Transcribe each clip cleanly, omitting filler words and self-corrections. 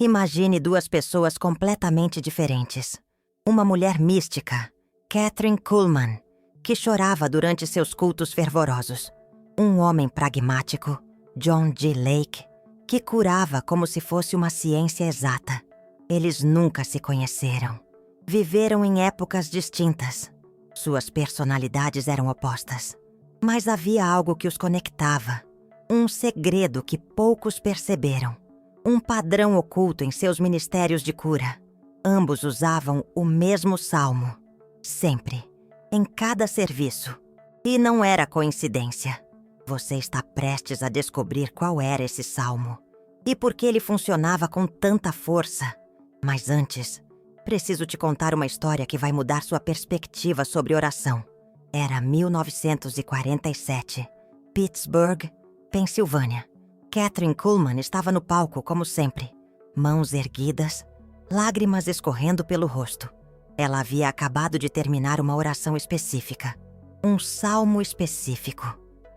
Imagine duas pessoas completamente diferentes. Uma mulher mística, Kathryn Kuhlman, que chorava durante seus cultos fervorosos. Um homem pragmático, John G. Lake, que curava como se fosse uma ciência exata. Eles nunca se conheceram. Viveram em épocas distintas. Suas personalidades eram opostas. Mas havia algo que os conectava. Um segredo que poucos perceberam. Um padrão oculto em seus ministérios de cura. Ambos usavam o mesmo salmo. Sempre. Em cada serviço. E não era coincidência. Você está prestes a descobrir qual era esse salmo. E por que ele funcionava com tanta força. Mas antes, preciso te contar uma história que vai mudar sua perspectiva sobre oração. Era 1947. Pittsburgh, Pensilvânia. Kathryn Kuhlman estava no palco como sempre. Mãos erguidas, lágrimas escorrendo pelo rosto. Ela havia acabado de terminar uma oração específica. Um salmo específico.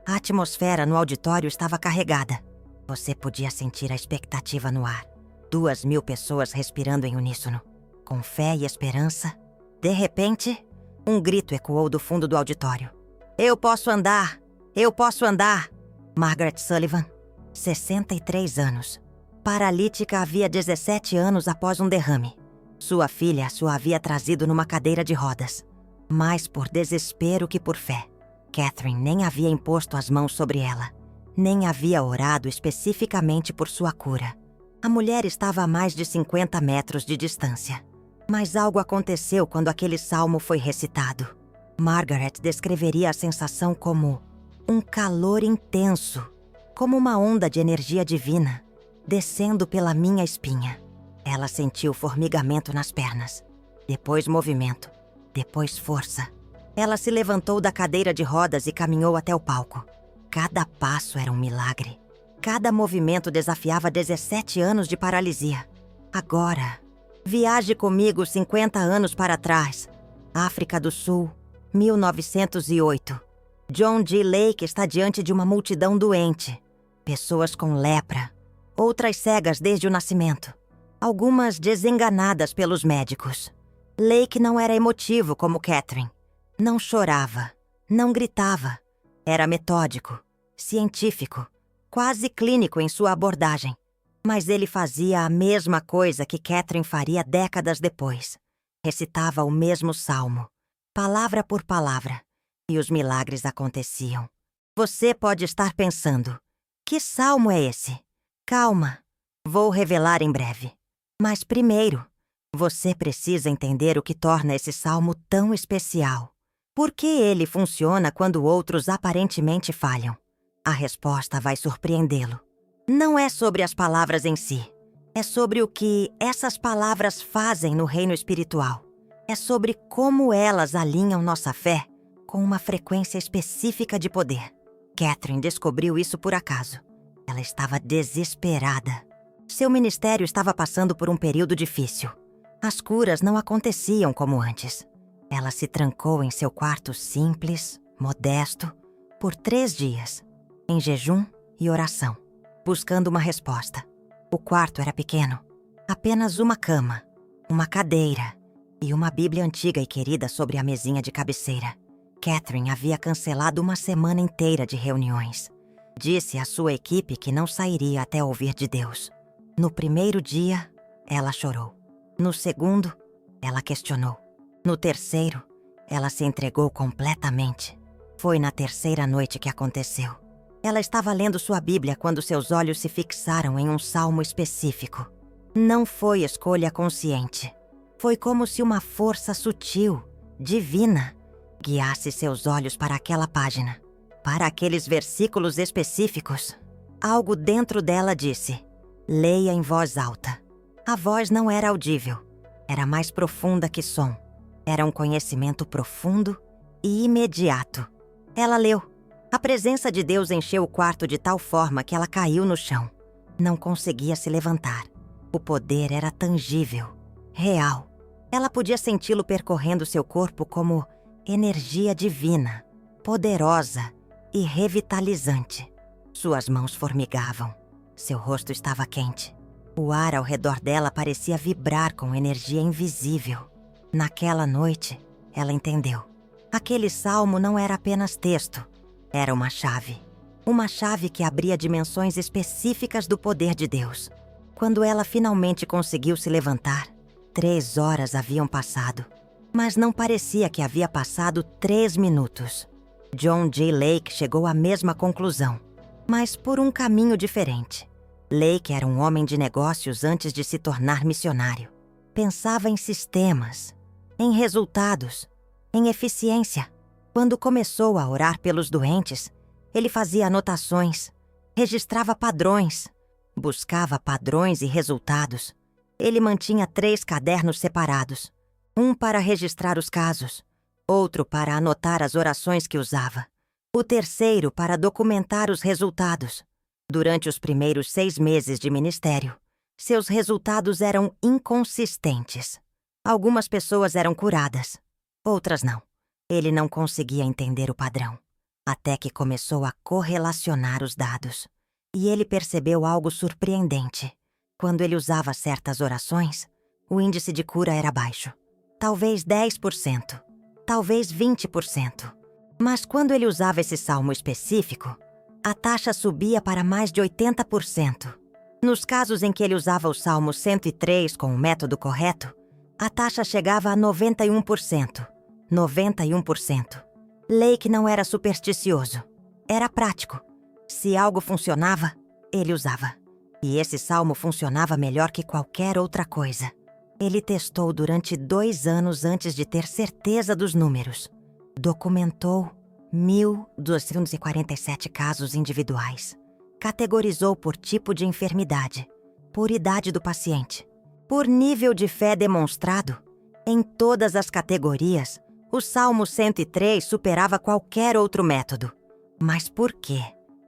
A atmosfera no auditório estava carregada. Você podia sentir a expectativa no ar. 2.000 pessoas respirando em uníssono. Com fé e esperança. De repente, um grito ecoou do fundo do auditório. Eu posso andar! Eu posso andar! Margaret Sullivan, 63 anos. Paralítica havia 17 anos após um derrame. Sua filha sua havia trazido numa cadeira de rodas. Mais por desespero que por fé. Kathryn nem havia imposto as mãos sobre ela. Nem havia orado especificamente por sua cura. A mulher estava a mais de 50 metros de distância. Mas algo aconteceu quando aquele salmo foi recitado. Margaret descreveria a sensação como um calor intenso, como uma onda de energia divina, descendo pela minha espinha. Ela sentiu formigamento nas pernas, depois movimento, depois força. Ela se levantou da cadeira de rodas e caminhou até o palco. Cada passo era um milagre. Cada movimento desafiava 17 anos de paralisia. Agora, viaje comigo 50 anos para trás. África do Sul, 1908. John G. Lake está diante de uma multidão doente. Pessoas com lepra, outras cegas desde o nascimento. Algumas desenganadas pelos médicos. Lake não era emotivo como Kathryn. Não chorava, não gritava. Era metódico, científico, quase clínico em sua abordagem. Mas ele fazia a mesma coisa que Kathryn faria décadas depois. Recitava o mesmo salmo, palavra por palavra, e os milagres aconteciam. Você pode estar pensando, que salmo é esse? Calma, vou revelar em breve. Mas primeiro, você precisa entender o que torna esse salmo tão especial. Por que ele funciona quando outros aparentemente falham? A resposta vai surpreendê-lo. Não é sobre as palavras em si. É sobre o que essas palavras fazem no reino espiritual. É sobre como elas alinham nossa fé com uma frequência específica de poder. Kathryn descobriu isso por acaso. Ela estava desesperada. Seu ministério estava passando por um período difícil. As curas não aconteciam como antes. Ela se trancou em seu quarto simples, modesto, por 3 dias, em jejum e oração, buscando uma resposta. O quarto era pequeno, apenas uma cama, uma cadeira e uma Bíblia antiga e querida sobre a mesinha de cabeceira. Kathryn havia cancelado uma semana inteira de reuniões. Disse à sua equipe que não sairia até ouvir de Deus. No primeiro dia, ela chorou. No segundo, ela questionou. No terceiro, ela se entregou completamente. Foi na terceira noite que aconteceu. Ela estava lendo sua Bíblia quando seus olhos se fixaram em um salmo específico. Não foi escolha consciente. Foi como se uma força sutil, divina, guiasse seus olhos para aquela página, para aqueles versículos específicos. Algo dentro dela disse, leia em voz alta. A voz não era audível, era mais profunda que som. Era um conhecimento profundo e imediato. Ela leu. A presença de Deus encheu o quarto de tal forma que ela caiu no chão. Não conseguia se levantar. O poder era tangível, real. Ela podia senti-lo percorrendo seu corpo como energia divina, poderosa e revitalizante. Suas mãos formigavam. Seu rosto estava quente. O ar ao redor dela parecia vibrar com energia invisível. Naquela noite, ela entendeu. Aquele salmo não era apenas texto, era uma chave. Uma chave que abria dimensões específicas do poder de Deus. Quando ela finalmente conseguiu se levantar, 3 horas haviam passado. Mas não parecia que havia passado 3 minutos. John J. Lake chegou à mesma conclusão, mas por um caminho diferente. Lake era um homem de negócios antes de se tornar missionário. Pensava em sistemas, em resultados, em eficiência. Quando começou a orar pelos doentes, ele fazia anotações, registrava padrões, buscava padrões e resultados. Ele mantinha 3 cadernos separados, um para registrar os casos, outro para anotar as orações que usava, o terceiro para documentar os resultados. Durante os primeiros 6 meses de ministério, seus resultados eram inconsistentes. Algumas pessoas eram curadas, outras não. Ele não conseguia entender o padrão, até que começou a correlacionar os dados. E ele percebeu algo surpreendente. Quando ele usava certas orações, o índice de cura era baixo. Talvez 10%, talvez 20%. Mas quando ele usava esse salmo específico, a taxa subia para mais de 80%. Nos casos em que ele usava o Salmo 103 com o método correto, a taxa chegava a 91%. 91%. Lake não era supersticioso. Era prático. Se algo funcionava, ele usava. E esse salmo funcionava melhor que qualquer outra coisa. Ele testou durante 2 anos antes de ter certeza dos números. Documentou 1.247 casos individuais. Categorizou por tipo de enfermidade, por idade do paciente, por nível de fé demonstrado. Em todas as categorias, o Salmo 103 superava qualquer outro método. Mas por quê?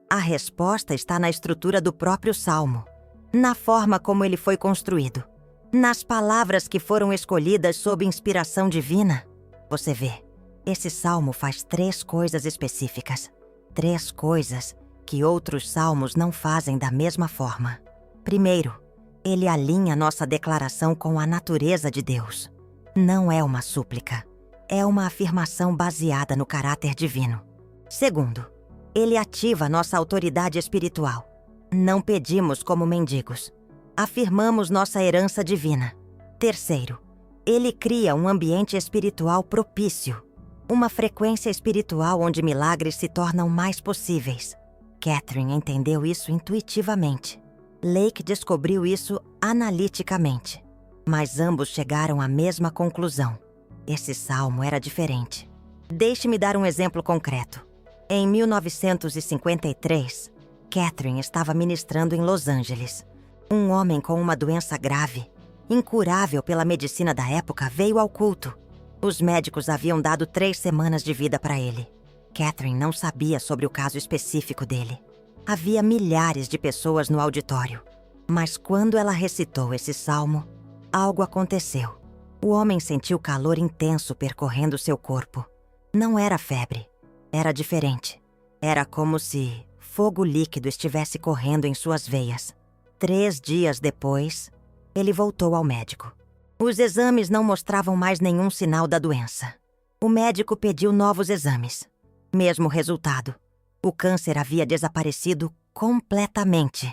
A resposta está na estrutura do próprio Salmo, na forma como ele foi construído, nas palavras que foram escolhidas sob inspiração divina. Você vê, esse Salmo faz 3 coisas específicas, 3 coisas que outros salmos não fazem da mesma forma. Primeiro, ele alinha nossa declaração com a natureza de Deus. Não é uma súplica, é uma afirmação baseada no caráter divino. Segundo, ele ativa nossa autoridade espiritual. Não pedimos como mendigos. Afirmamos nossa herança divina. Terceiro, ele cria um ambiente espiritual propício, uma frequência espiritual onde milagres se tornam mais possíveis. Catherine entendeu isso intuitivamente. Lake descobriu isso analiticamente. Mas ambos chegaram à mesma conclusão. Esse salmo era diferente. Deixe-me dar um exemplo concreto. Em 1953, Catherine estava ministrando em Los Angeles. Um homem com uma doença grave, incurável pela medicina da época, veio ao culto. Os médicos haviam dado 3 semanas de vida para ele. Catherine não sabia sobre o caso específico dele. Havia milhares de pessoas no auditório. Mas quando ela recitou esse salmo, algo aconteceu. O homem sentiu calor intenso percorrendo seu corpo. Não era febre. Era diferente. Era como se fogo líquido estivesse correndo em suas veias. 3 dias depois, ele voltou ao médico. Os exames não mostravam mais nenhum sinal da doença. O médico pediu novos exames. Mesmo resultado. O câncer havia desaparecido completamente.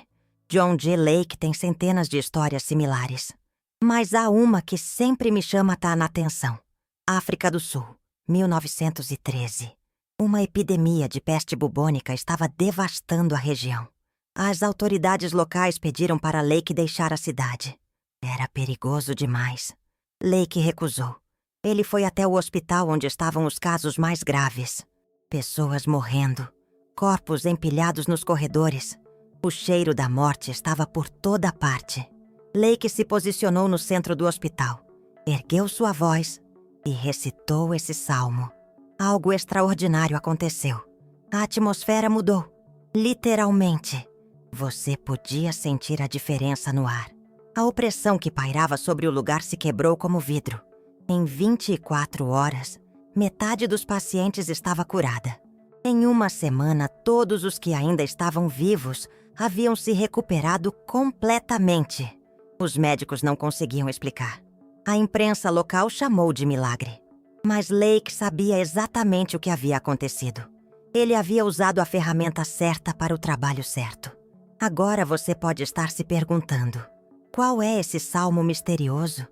John J. Lake tem centenas de histórias similares. Mas há uma que sempre me chama a atenção. África do Sul, 1913. Uma epidemia de peste bubônica estava devastando a região. As autoridades locais pediram para Lake deixar a cidade. Era perigoso demais. Lake recusou. Ele foi até o hospital onde estavam os casos mais graves. Pessoas morrendo, corpos empilhados nos corredores. O cheiro da morte estava por toda parte. Lake se posicionou no centro do hospital, ergueu sua voz e recitou esse salmo. Algo extraordinário aconteceu. A atmosfera mudou. Literalmente. Você podia sentir a diferença no ar. A opressão que pairava sobre o lugar se quebrou como vidro. Em 24 horas, metade dos pacientes estava curada. Em uma semana, todos os que ainda estavam vivos haviam se recuperado completamente. Os médicos não conseguiam explicar. A imprensa local chamou de milagre. Mas Lake sabia exatamente o que havia acontecido. Ele havia usado a ferramenta certa para o trabalho certo. Agora você pode estar se perguntando: qual é esse salmo misterioso?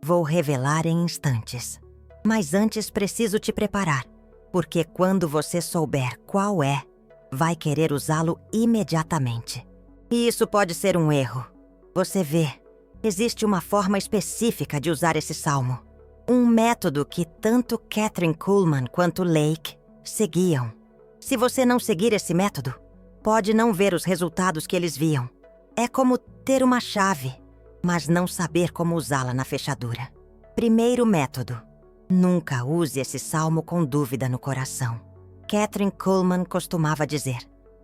Vou revelar em instantes. Mas antes preciso te preparar, porque quando você souber qual é, vai querer usá-lo imediatamente. E isso pode ser um erro. Você vê, existe uma forma específica de usar esse salmo. Um método que tanto Kathryn Kuhlman quanto Lake seguiam. Se você não seguir esse método, pode não ver os resultados que eles viam. É como ter uma chave, mas não saber como usá-la na fechadura. Primeiro método: nunca use esse salmo com dúvida no coração. Kathryn Kuhlman costumava dizer: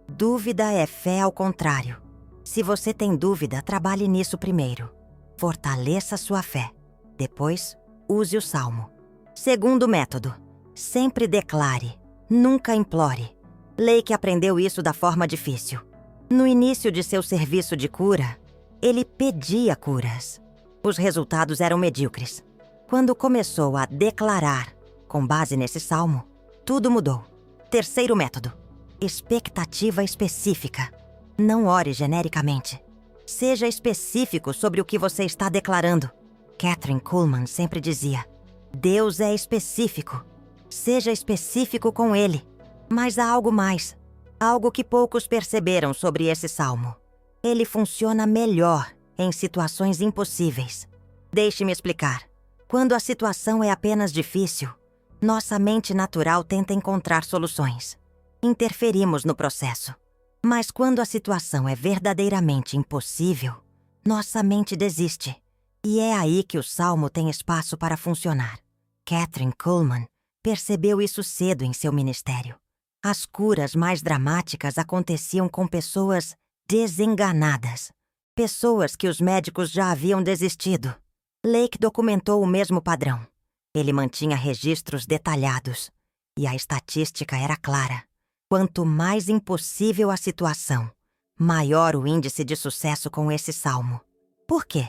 dúvida é fé ao contrário. Se você tem dúvida, trabalhe nisso primeiro. Fortaleça sua fé. Depois, use o salmo. Segundo método: sempre declare, nunca implore. Lake aprendeu isso da forma difícil. No início de seu serviço de cura, ele pedia curas. Os resultados eram medíocres. Quando começou a declarar, com base nesse salmo, tudo mudou. Terceiro método: expectativa específica. Não ore genericamente. Seja específico sobre o que você está declarando. Kathryn Kuhlman sempre dizia: Deus é específico. Seja específico com Ele. Mas há algo mais. Algo que poucos perceberam sobre esse salmo. Ele funciona melhor em situações impossíveis. Deixe-me explicar. Quando a situação é apenas difícil, nossa mente natural tenta encontrar soluções. Interferimos no processo. Mas quando a situação é verdadeiramente impossível, nossa mente desiste. E é aí que o salmo tem espaço para funcionar. Kathryn Kuhlman percebeu isso cedo em seu ministério. As curas mais dramáticas aconteciam com pessoas desenganadas. Pessoas que os médicos já haviam desistido. Lake documentou o mesmo padrão. Ele mantinha registros detalhados. E a estatística era clara. Quanto mais impossível a situação, maior o índice de sucesso com esse salmo. Por quê?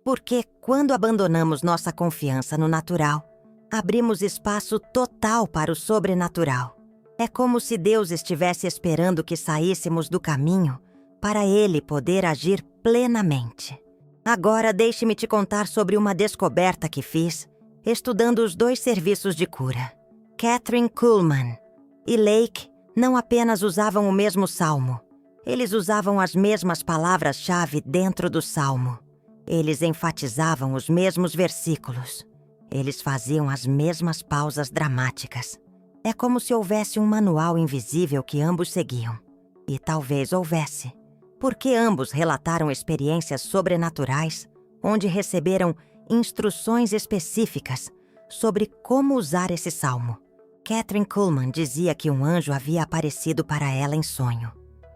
Porque quando abandonamos nossa confiança no natural, abrimos espaço total para o sobrenatural. É como se Deus estivesse esperando que saíssemos do caminho para Ele poder agir plenamente. Agora deixe-me te contar sobre uma descoberta que fiz estudando os dois serviços de cura. Kathryn Kuhlman e Lake não apenas usavam o mesmo salmo, eles usavam as mesmas palavras-chave dentro do salmo. Eles enfatizavam os mesmos versículos. Eles faziam as mesmas pausas dramáticas. É como se houvesse um manual invisível que ambos seguiam. E talvez houvesse, porque ambos relataram experiências sobrenaturais onde receberam instruções específicas sobre como usar esse salmo. Kathryn Kuhlman dizia que um anjo havia aparecido para ela em sonho.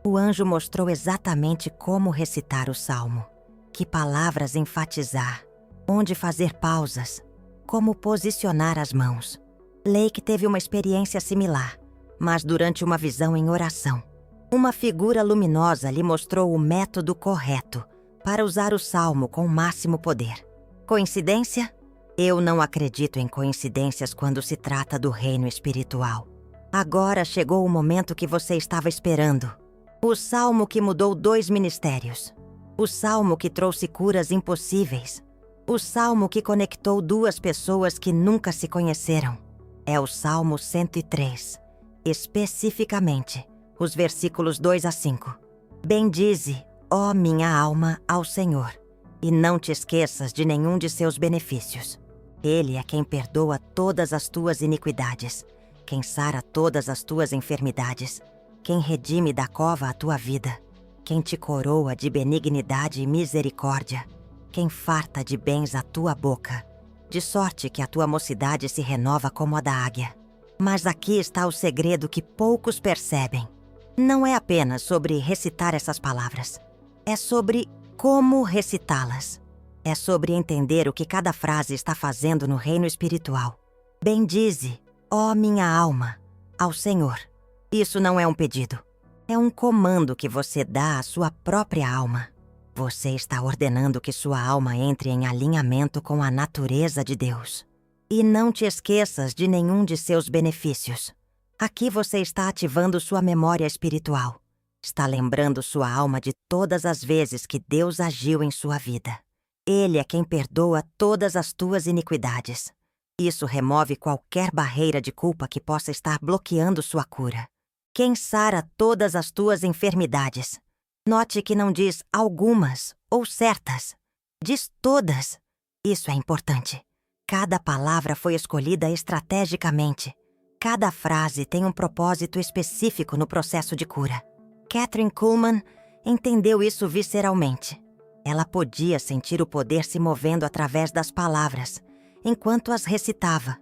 O anjo mostrou exatamente como recitar o salmo, que palavras enfatizar, onde fazer pausas, como posicionar as mãos. Lake teve uma experiência similar, mas durante uma visão em oração. Uma figura luminosa lhe mostrou o método correto para usar o salmo com o máximo poder. Coincidência? Eu não acredito em coincidências quando se trata do reino espiritual. Agora chegou o momento que você estava esperando. O salmo que mudou 2 ministérios. O salmo que trouxe curas impossíveis. O salmo que conectou 2 pessoas que nunca se conheceram. É o Salmo 103. Especificamente, os versículos 2 a 5. Bendize, ó minha alma, ao Senhor, e não te esqueças de nenhum de seus benefícios. Ele é quem perdoa todas as tuas iniquidades, quem sara todas as tuas enfermidades, quem redime da cova a tua vida, quem te coroa de benignidade e misericórdia, quem farta de bens a tua boca, de sorte que a tua mocidade se renova como a da águia. Mas aqui está o segredo que poucos percebem. Não é apenas sobre recitar essas palavras. É sobre como recitá-las. É sobre entender o que cada frase está fazendo no reino espiritual. Bendize, ó minha alma, ao Senhor. Isso não é um pedido. É um comando que você dá à sua própria alma. Você está ordenando que sua alma entre em alinhamento com a natureza de Deus. E não te esqueças de nenhum de seus benefícios. Aqui você está ativando sua memória espiritual. Está lembrando sua alma de todas as vezes que Deus agiu em sua vida. Ele é quem perdoa todas as tuas iniquidades. Isso remove qualquer barreira de culpa que possa estar bloqueando sua cura. Quem sara todas as tuas enfermidades. Note que não diz algumas ou certas. Diz todas. Isso é importante. Cada palavra foi escolhida estrategicamente. Cada frase tem um propósito específico no processo de cura. Kathryn Kuhlman entendeu isso visceralmente. Ela podia sentir o poder se movendo através das palavras, enquanto as recitava.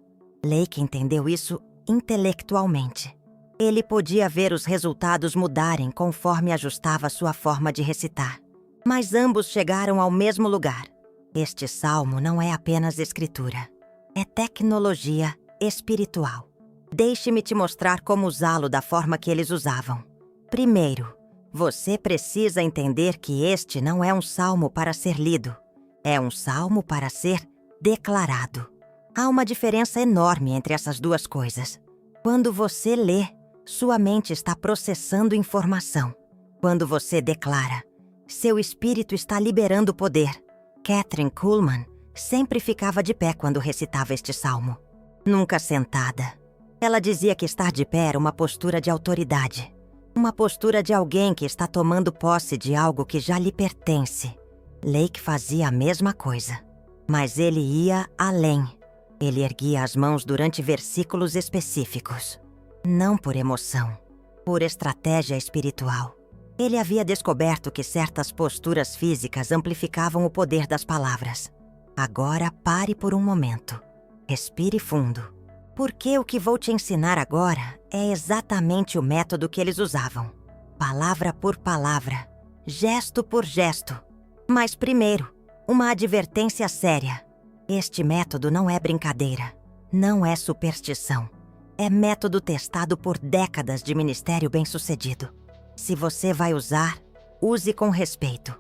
Lake entendeu isso intelectualmente. Ele podia ver os resultados mudarem conforme ajustava sua forma de recitar. Mas ambos chegaram ao mesmo lugar. Este salmo não é apenas escritura. É tecnologia espiritual. Deixe-me te mostrar como usá-lo da forma que eles usavam. Primeiro, você precisa entender que este não é um salmo para ser lido. É um salmo para ser declarado. Há uma diferença enorme entre essas duas coisas. Quando você lê, sua mente está processando informação. Quando você declara, seu espírito está liberando poder. Kathryn Kuhlman sempre ficava de pé quando recitava este salmo. Nunca sentada. Ela dizia que estar de pé era uma postura de autoridade. Uma postura de alguém que está tomando posse de algo que já lhe pertence. Lake fazia a mesma coisa. Mas ele ia além. Ele erguia as mãos durante versículos específicos. Não por emoção, por estratégia espiritual. Ele havia descoberto que certas posturas físicas amplificavam o poder das palavras. Agora pare por um momento. Respire fundo. Porque o que vou te ensinar agora é exatamente o método que eles usavam. Palavra por palavra, gesto por gesto. Mas primeiro, uma advertência séria. Este método não é brincadeira, não é superstição. É método testado por décadas de ministério bem-sucedido. Se você vai usar, use com respeito,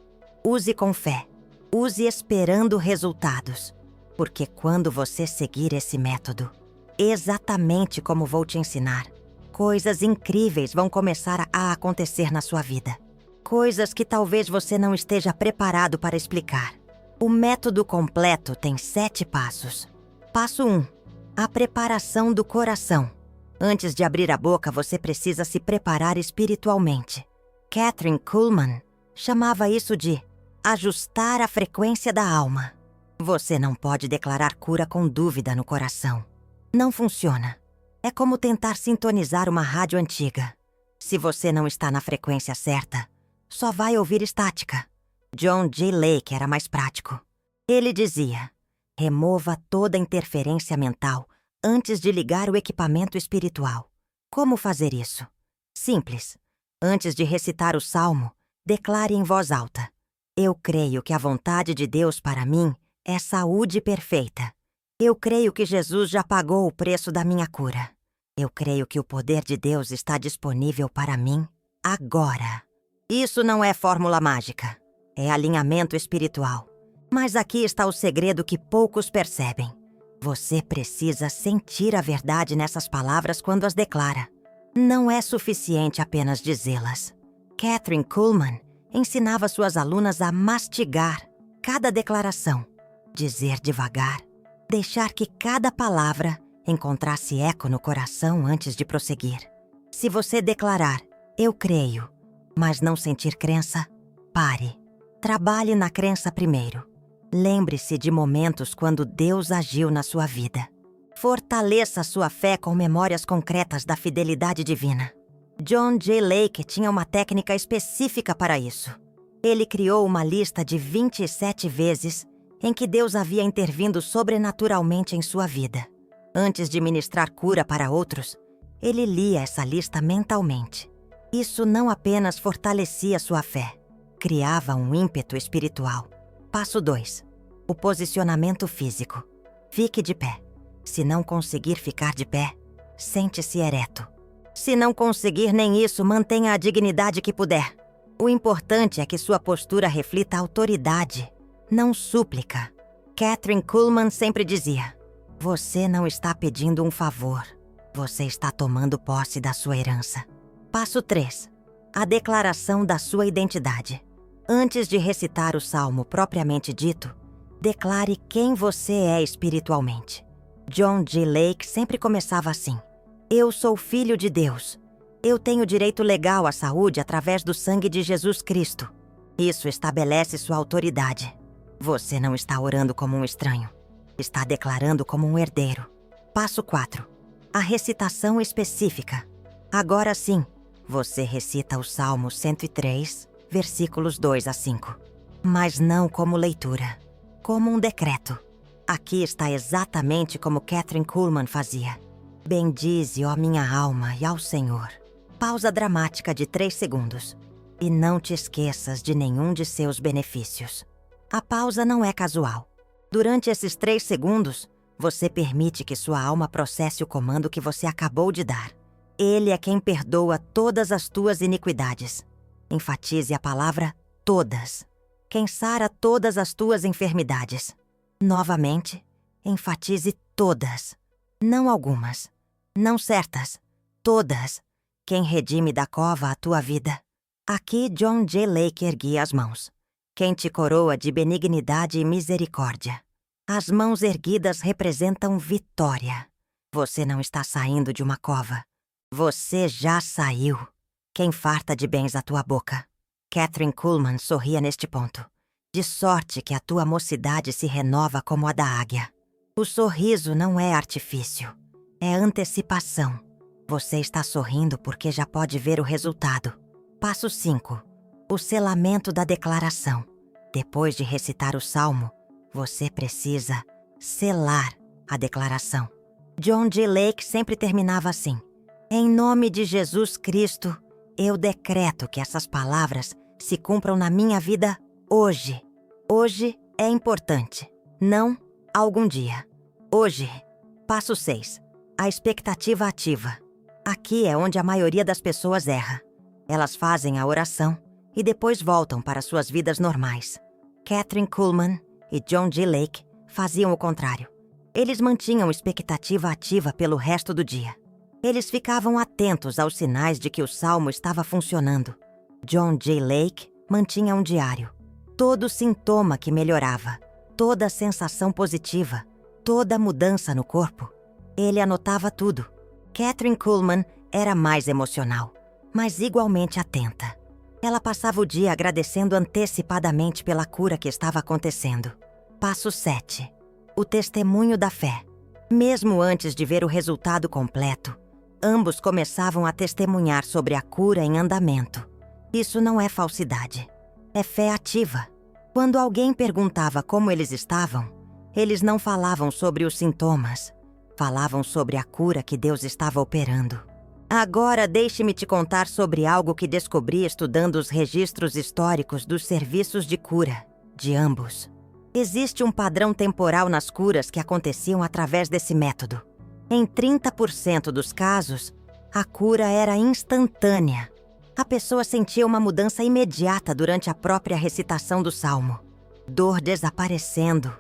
use com fé, use esperando resultados. Porque quando você seguir esse método, exatamente como vou te ensinar, coisas incríveis vão começar a acontecer na sua vida. Coisas que talvez você não esteja preparado para explicar. O método completo tem 7 passos. Passo 1. A preparação do coração. Antes de abrir a boca, você precisa se preparar espiritualmente. Kathryn Kuhlman chamava isso de ajustar a frequência da alma. Você não pode declarar cura com dúvida no coração. Não funciona. É como tentar sintonizar uma rádio antiga. Se você não está na frequência certa, só vai ouvir estática. John J. Lake era mais prático. Ele dizia: remova toda interferência mental antes de ligar o equipamento espiritual. Como fazer isso? Simples. Antes de recitar o salmo, declare em voz alta: eu creio que a vontade de Deus para mim é saúde perfeita. Eu creio que Jesus já pagou o preço da minha cura. Eu creio que o poder de Deus está disponível para mim agora. Isso não é fórmula mágica. É alinhamento espiritual. Mas aqui está o segredo que poucos percebem. Você precisa sentir a verdade nessas palavras quando as declara. Não é suficiente apenas dizê-las. Kathryn Kuhlman ensinava suas alunas a mastigar cada declaração, dizer devagar, deixar que cada palavra encontrasse eco no coração antes de prosseguir. Se você declarar, eu creio, mas não sentir crença, pare. Trabalhe na crença primeiro. Lembre-se de momentos quando Deus agiu na sua vida. Fortaleça sua fé com memórias concretas da fidelidade divina. John J. Lake tinha uma técnica específica para isso. Ele criou uma lista de 27 vezes em que Deus havia intervindo sobrenaturalmente em sua vida. Antes de ministrar cura para outros, ele lia essa lista mentalmente. Isso não apenas fortalecia sua fé, criava um ímpeto espiritual. Passo 2. O posicionamento físico. Fique de pé. Se não conseguir ficar de pé, sente-se ereto. Se não conseguir nem isso, mantenha a dignidade que puder. O importante é que sua postura reflita autoridade, não súplica. Kathryn Kuhlman sempre dizia: você não está pedindo um favor, você está tomando posse da sua herança. Passo 3. A declaração da sua identidade. Antes de recitar o salmo propriamente dito, declare quem você é espiritualmente. John G. Lake sempre começava assim: eu sou filho de Deus. Eu tenho direito legal à saúde através do sangue de Jesus Cristo. Isso estabelece sua autoridade. Você não está orando como um estranho. Está declarando como um herdeiro. Passo 4. A recitação específica. Agora sim, você recita o Salmo 103, versículos 2 a 5. Mas não como leitura, como um decreto. Aqui está exatamente como Kathryn Kuhlman fazia. Bendize, ó minha alma, e ao Senhor. Pausa dramática de 3 segundos. E não te esqueças de nenhum de seus benefícios. A pausa não é casual. Durante esses 3 segundos, você permite que sua alma processe o comando que você acabou de dar. Ele é quem perdoa todas as tuas iniquidades. Enfatize a palavra todas. Quem sara todas as tuas enfermidades. Novamente, enfatize todas. Não algumas. Não certas. Todas. Quem redime da cova a tua vida. Aqui John G. Lake erguia as mãos. Quem te coroa de benignidade e misericórdia. As mãos erguidas representam vitória. Você não está saindo de uma cova. Você já saiu. Quem farta de bens a tua boca. Kathryn Kuhlman sorria neste ponto. De sorte que a tua mocidade se renova como a da águia. O sorriso não é artifício. É antecipação. Você está sorrindo porque já pode ver o resultado. Passo 5. O selamento da declaração. Depois de recitar o salmo, você precisa selar a declaração. John G. Lake sempre terminava assim: em nome de Jesus Cristo, eu decreto que essas palavras se cumpram na minha vida hoje. Hoje é importante, não algum dia. Hoje. Passo 6. A expectativa ativa. Aqui é onde a maioria das pessoas erra. Elas fazem a oração e depois voltam para suas vidas normais. Kathryn Kuhlman e John G. Lake faziam o contrário. Eles mantinham expectativa ativa pelo resto do dia. Eles ficavam atentos aos sinais de que o salmo estava funcionando. John G. Lake mantinha um diário. Todo sintoma que melhorava, toda sensação positiva, toda mudança no corpo. Ele anotava tudo. Kathryn Kuhlman era mais emocional, mas igualmente atenta. Ela passava o dia agradecendo antecipadamente pela cura que estava acontecendo. Passo 7. O testemunho da fé. Mesmo antes de ver o resultado completo, ambos começavam a testemunhar sobre a cura em andamento. Isso não é falsidade. É fé ativa. Quando alguém perguntava como eles estavam, eles não falavam sobre os sintomas. Falavam sobre a cura que Deus estava operando. Agora deixe-me te contar sobre algo que descobri estudando os registros históricos dos serviços de cura, de ambos. Existe um padrão temporal nas curas que aconteciam através desse método. Em 30% dos casos, a cura era instantânea. A pessoa sentia uma mudança imediata durante a própria recitação do salmo. Dor desaparecendo,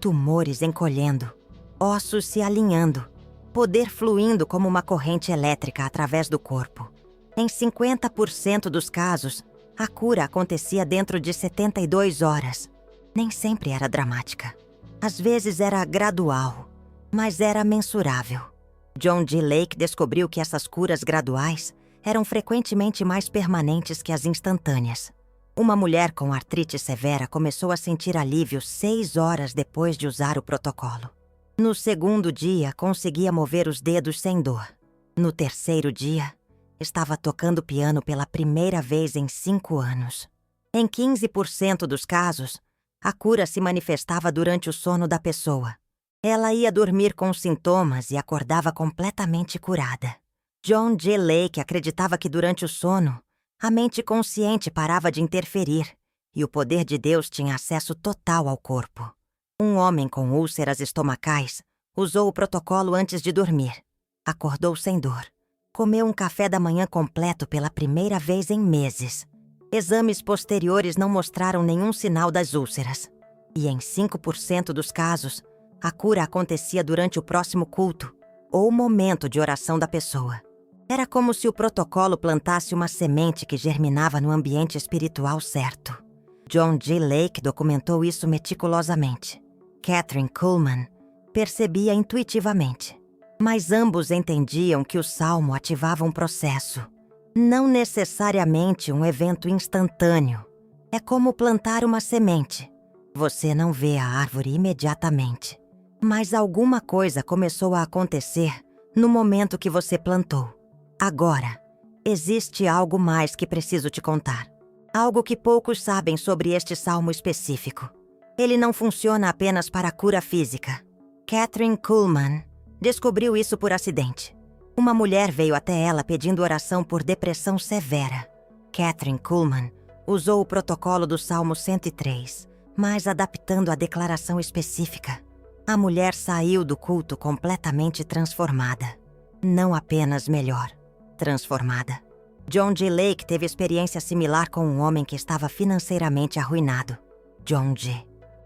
tumores encolhendo, ossos se alinhando, poder fluindo como uma corrente elétrica através do corpo. Em 50% dos casos, a cura acontecia dentro de 72 horas. Nem sempre era dramática. Às vezes era gradual, mas era mensurável. John G. Lake descobriu que essas curas graduais eram frequentemente mais permanentes que as instantâneas. Uma mulher com artrite severa começou a sentir alívio 6 horas depois de usar o protocolo. No segundo dia, conseguia mover os dedos sem dor. No terceiro dia, estava tocando piano pela primeira vez em 5 anos. Em 15% dos casos, a cura se manifestava durante o sono da pessoa. Ela ia dormir com os sintomas e acordava completamente curada. John G. Lake acreditava que durante o sono, a mente consciente parava de interferir e o poder de Deus tinha acesso total ao corpo. Um homem com úlceras estomacais usou o protocolo antes de dormir. Acordou sem dor. Comeu um café da manhã completo pela primeira vez em meses. Exames posteriores não mostraram nenhum sinal das úlceras. E em 5% dos casos, a cura acontecia durante o próximo culto ou momento de oração da pessoa. Era como se o protocolo plantasse uma semente que germinava no ambiente espiritual certo. John G. Lake documentou isso meticulosamente. Kathryn Kuhlman percebia intuitivamente. Mas ambos entendiam que o salmo ativava um processo, não necessariamente um evento instantâneo. É como plantar uma semente. Você não vê a árvore imediatamente, mas alguma coisa começou a acontecer no momento que você plantou. Agora, existe algo mais que preciso te contar. Algo que poucos sabem sobre este salmo específico. Ele não funciona apenas para a cura física. Kathryn Kuhlman descobriu isso por acidente. Uma mulher veio até ela pedindo oração por depressão severa. Kathryn Kuhlman usou o protocolo do Salmo 103, mas adaptando a declaração específica. A mulher saiu do culto completamente transformada. Não apenas melhor, transformada. John G. Lake teve experiência similar com um homem que estava financeiramente arruinado. John G.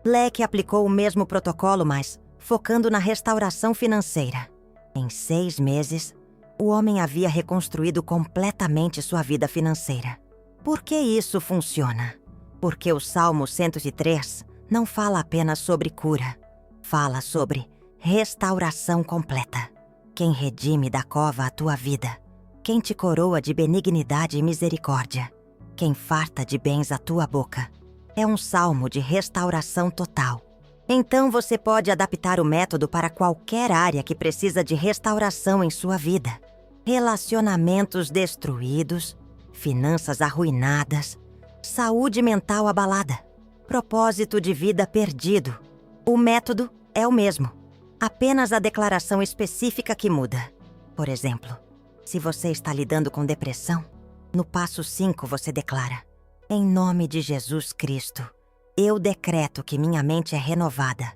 Lake aplicou o mesmo protocolo, mas focando na restauração financeira. Em 6 meses, o homem havia reconstruído completamente sua vida financeira. Por que isso funciona? Porque o Salmo 103 não fala apenas sobre cura. Fala sobre restauração completa. Quem redime da cova a tua vida. Quem te coroa de benignidade e misericórdia. Quem farta de bens a tua boca. É um salmo de restauração total. Então você pode adaptar o método para qualquer área que precisa de restauração em sua vida. Relacionamentos destruídos, finanças arruinadas, saúde mental abalada, propósito de vida perdido. O método é o mesmo, apenas a declaração específica que muda. Por exemplo, se você está lidando com depressão, no passo 5 você declara: em nome de Jesus Cristo, eu decreto que minha mente é renovada,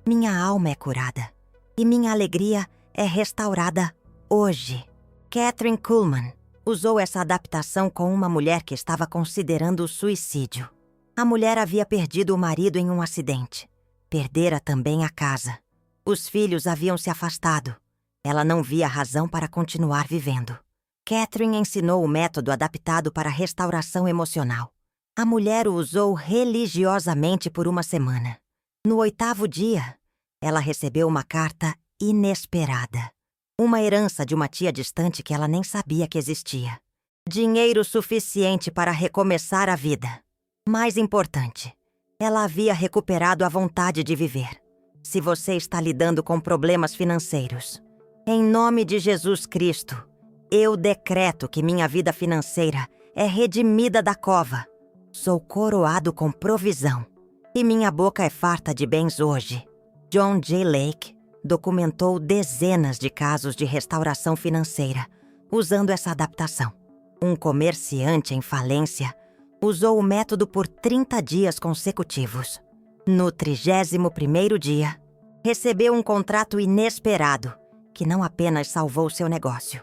minha alma é curada e minha alegria é restaurada hoje. Kathryn Kuhlman usou essa adaptação com uma mulher que estava considerando o suicídio. A mulher havia perdido o marido em um acidente. Perdera também a casa. Os filhos haviam se afastado. Ela não via razão para continuar vivendo. Kathryn ensinou o método adaptado para a restauração emocional. A mulher o usou religiosamente por uma semana. No 8º dia, ela recebeu uma carta inesperada. Uma herança de uma tia distante que ela nem sabia que existia. Dinheiro suficiente para recomeçar a vida. Mais importante, ela havia recuperado a vontade de viver. Se você está lidando com problemas financeiros, em nome de Jesus Cristo, eu decreto que minha vida financeira é redimida da cova. Sou coroado com provisão e minha boca é farta de bens hoje. John G. Lake documentou dezenas de casos de restauração financeira usando essa adaptação. Um comerciante em falência usou o método por 30 dias consecutivos. No 31º dia, recebeu um contrato inesperado que não apenas salvou seu negócio,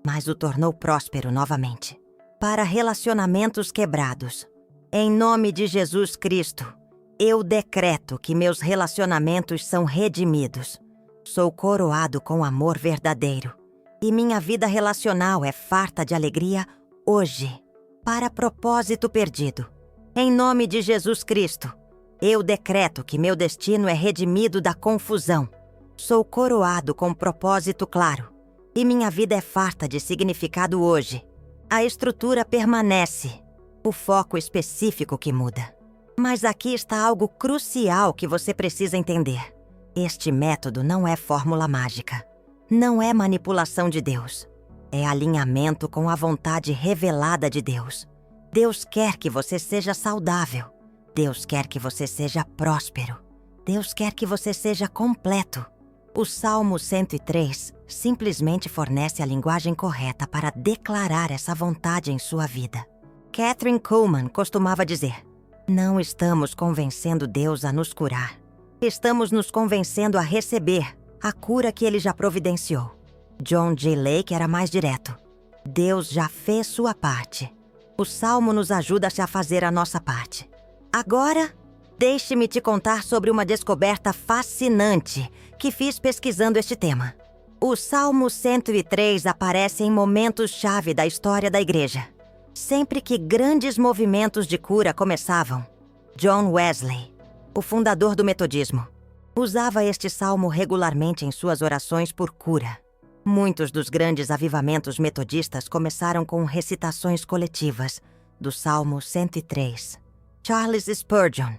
mas o tornou próspero novamente. Para relacionamentos quebrados, em nome de Jesus Cristo, eu decreto que meus relacionamentos são redimidos. Sou coroado com amor verdadeiro e minha vida relacional é farta de alegria hoje. Para propósito perdido, em nome de Jesus Cristo, eu decreto que meu destino é redimido da confusão. Sou coroado com propósito claro e minha vida é farta de significado hoje. A estrutura permanece. O foco específico que muda. Mas aqui está algo crucial que você precisa entender. Este método não é fórmula mágica. Não é manipulação de Deus. É alinhamento com a vontade revelada de Deus. Deus quer que você seja saudável. Deus quer que você seja próspero. Deus quer que você seja completo. O Salmo 103 simplesmente fornece a linguagem correta para declarar essa vontade em sua vida. Kathryn Kuhlman costumava dizer: não estamos convencendo Deus a nos curar. Estamos nos convencendo a receber a cura que Ele já providenciou. John G. Lake era mais direto. Deus já fez sua parte. O Salmo nos ajuda a fazer a nossa parte. Agora, deixe-me te contar sobre uma descoberta fascinante que fiz pesquisando este tema. O Salmo 103 aparece em momentos-chave da história da Igreja. Sempre que grandes movimentos de cura começavam, John Wesley, o fundador do metodismo, usava este salmo regularmente em suas orações por cura. Muitos dos grandes avivamentos metodistas começaram com recitações coletivas do Salmo 103. Charles Spurgeon,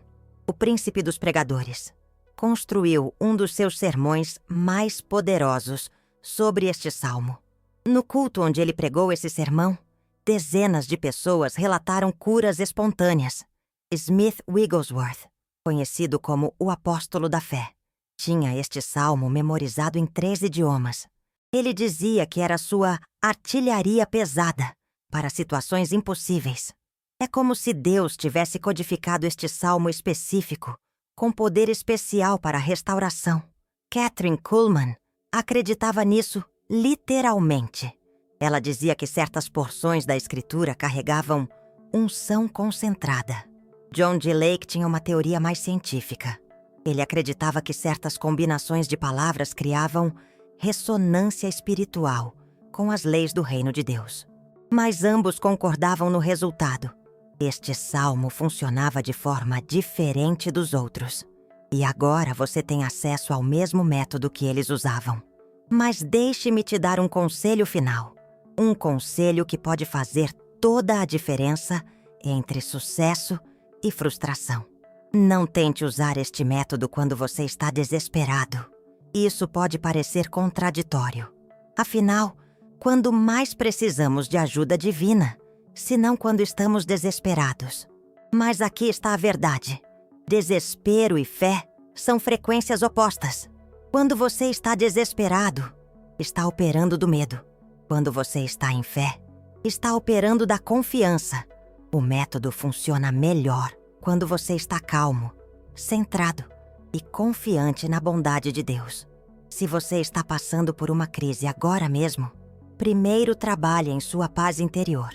o príncipe dos pregadores, construiu um dos seus sermões mais poderosos sobre este salmo. No culto onde ele pregou esse sermão, dezenas de pessoas relataram curas espontâneas. Smith Wigglesworth, conhecido como o Apóstolo da Fé, tinha este salmo memorizado em 3 idiomas. Ele dizia que era sua artilharia pesada para situações impossíveis. É como se Deus tivesse codificado este salmo específico com poder especial para a restauração. Kathryn Kuhlman acreditava nisso literalmente. Ela dizia que certas porções da escritura carregavam unção concentrada. John G. Lake tinha uma teoria mais científica. Ele acreditava que certas combinações de palavras criavam ressonância espiritual com as leis do reino de Deus. Mas ambos concordavam no resultado. Este salmo funcionava de forma diferente dos outros. E agora você tem acesso ao mesmo método que eles usavam. Mas deixe-me te dar um conselho final. Um conselho que pode fazer toda a diferença entre sucesso e frustração. Não tente usar este método quando você está desesperado. Isso pode parecer contraditório. Afinal, quando mais precisamos de ajuda divina, senão quando estamos desesperados. Mas aqui está a verdade. Desespero e fé são frequências opostas. Quando você está desesperado, está operando do medo. Quando você está em fé, está operando da confiança. O método funciona melhor quando você está calmo, centrado e confiante na bondade de Deus. Se você está passando por uma crise agora mesmo, primeiro trabalhe em sua paz interior.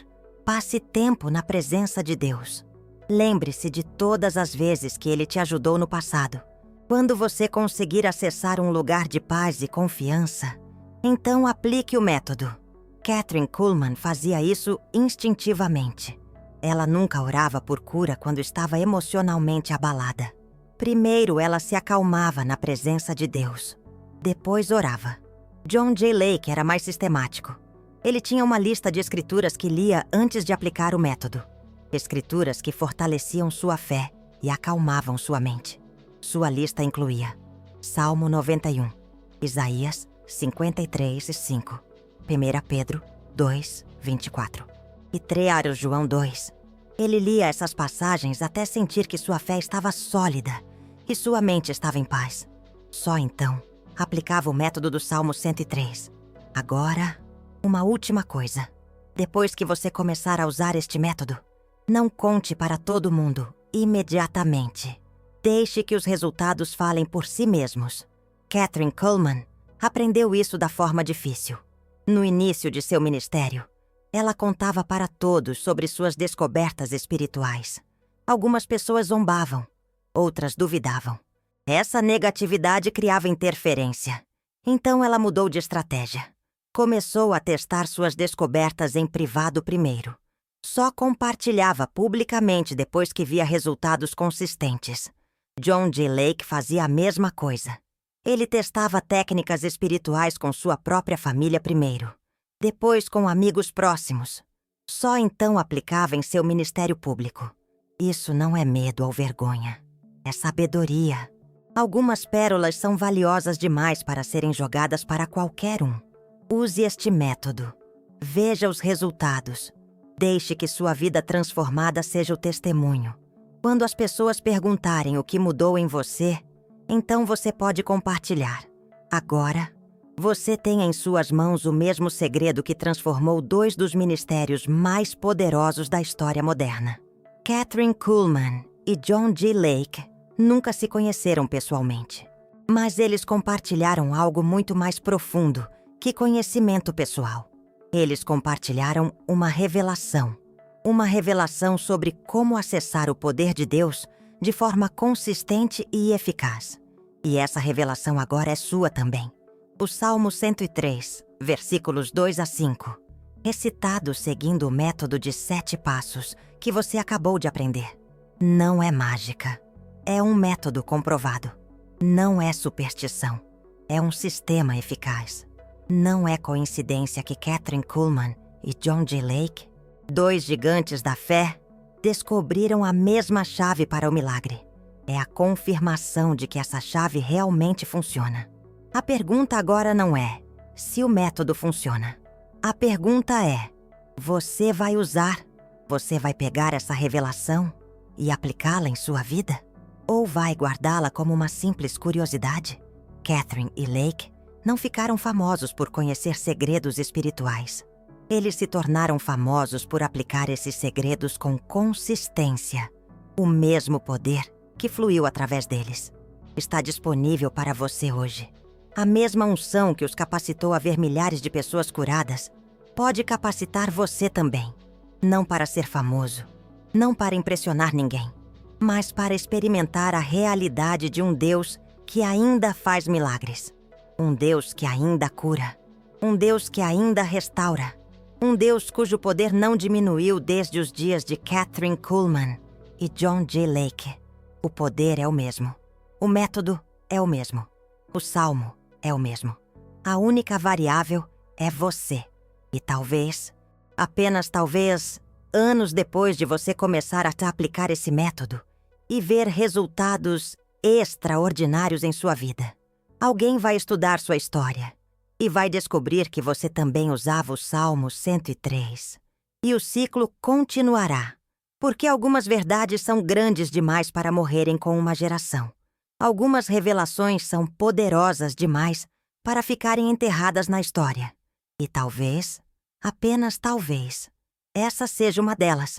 Passe tempo na presença de Deus. Lembre-se de todas as vezes que Ele te ajudou no passado. Quando você conseguir acessar um lugar de paz e confiança, então aplique o método. Kathryn Kuhlman fazia isso instintivamente. Ela nunca orava por cura quando estava emocionalmente abalada. Primeiro ela se acalmava na presença de Deus. Depois orava. John J. Lake era mais sistemático. Ele tinha uma lista de escrituras que lia antes de aplicar o método. Escrituras que fortaleciam sua fé e acalmavam sua mente. Sua lista incluía Salmo 91, Isaías 53:5, 1 Pedro 2:24 e 3 João 2. Ele lia essas passagens até sentir que sua fé estava sólida e sua mente estava em paz. Só então, aplicava o método do Salmo 103. Agora, uma última coisa. Depois que você começar a usar este método, não conte para todo mundo imediatamente. Deixe que os resultados falem por si mesmos. Kathryn Kuhlman aprendeu isso da forma difícil. No início de seu ministério, ela contava para todos sobre suas descobertas espirituais. Algumas pessoas zombavam, outras duvidavam. Essa negatividade criava interferência. Então ela mudou de estratégia. Começou a testar suas descobertas em privado primeiro. Só compartilhava publicamente depois que via resultados consistentes. John G. Lake fazia a mesma coisa. Ele testava técnicas espirituais com sua própria família primeiro, depois com amigos próximos. Só então aplicava em seu ministério público. Isso não é medo ou vergonha. É sabedoria. Algumas pérolas são valiosas demais para serem jogadas para qualquer um. Use este método. Veja os resultados. Deixe que sua vida transformada seja o testemunho. Quando as pessoas perguntarem o que mudou em você, então você pode compartilhar. Agora, você tem em suas mãos o mesmo segredo que transformou 2 dos ministérios mais poderosos da história moderna. Kathryn Kuhlman e John G. Lake nunca se conheceram pessoalmente, mas eles compartilharam algo muito mais profundo que conhecimento pessoal. Eles compartilharam uma revelação. Uma revelação sobre como acessar o poder de Deus de forma consistente e eficaz. E essa revelação agora é sua também. O Salmo 103, versículos 2 a 5. Recitado seguindo o método de 7 passos que você acabou de aprender. Não é mágica. É um método comprovado. Não é superstição. É um sistema eficaz. Não é coincidência que Kathryn Kuhlman e John G. Lake, 2 gigantes da fé, descobriram a mesma chave para o milagre. É a confirmação de que essa chave realmente funciona. A pergunta agora não é se o método funciona. A pergunta é: você vai usar? Você vai pegar essa revelação e aplicá-la em sua vida? Ou vai guardá-la como uma simples curiosidade? Kathryn e Lake não ficaram famosos por conhecer segredos espirituais. Eles se tornaram famosos por aplicar esses segredos com consistência. O mesmo poder que fluiu através deles está disponível para você hoje. A mesma unção que os capacitou a ver milhares de pessoas curadas pode capacitar você também. Não para ser famoso, não para impressionar ninguém, mas para experimentar a realidade de um Deus que ainda faz milagres. Um Deus que ainda cura. Um Deus que ainda restaura. Um Deus cujo poder não diminuiu desde os dias de Kathryn Kuhlman e John G. Lake. O poder é o mesmo. O método é o mesmo. O salmo é o mesmo. A única variável é você. E talvez, apenas talvez, anos depois de você começar a aplicar esse método e ver resultados extraordinários em sua vida, alguém vai estudar sua história e vai descobrir que você também usava o Salmo 103. E o ciclo continuará, porque algumas verdades são grandes demais para morrerem com uma geração. Algumas revelações são poderosas demais para ficarem enterradas na história. E talvez, apenas talvez, essa seja uma delas.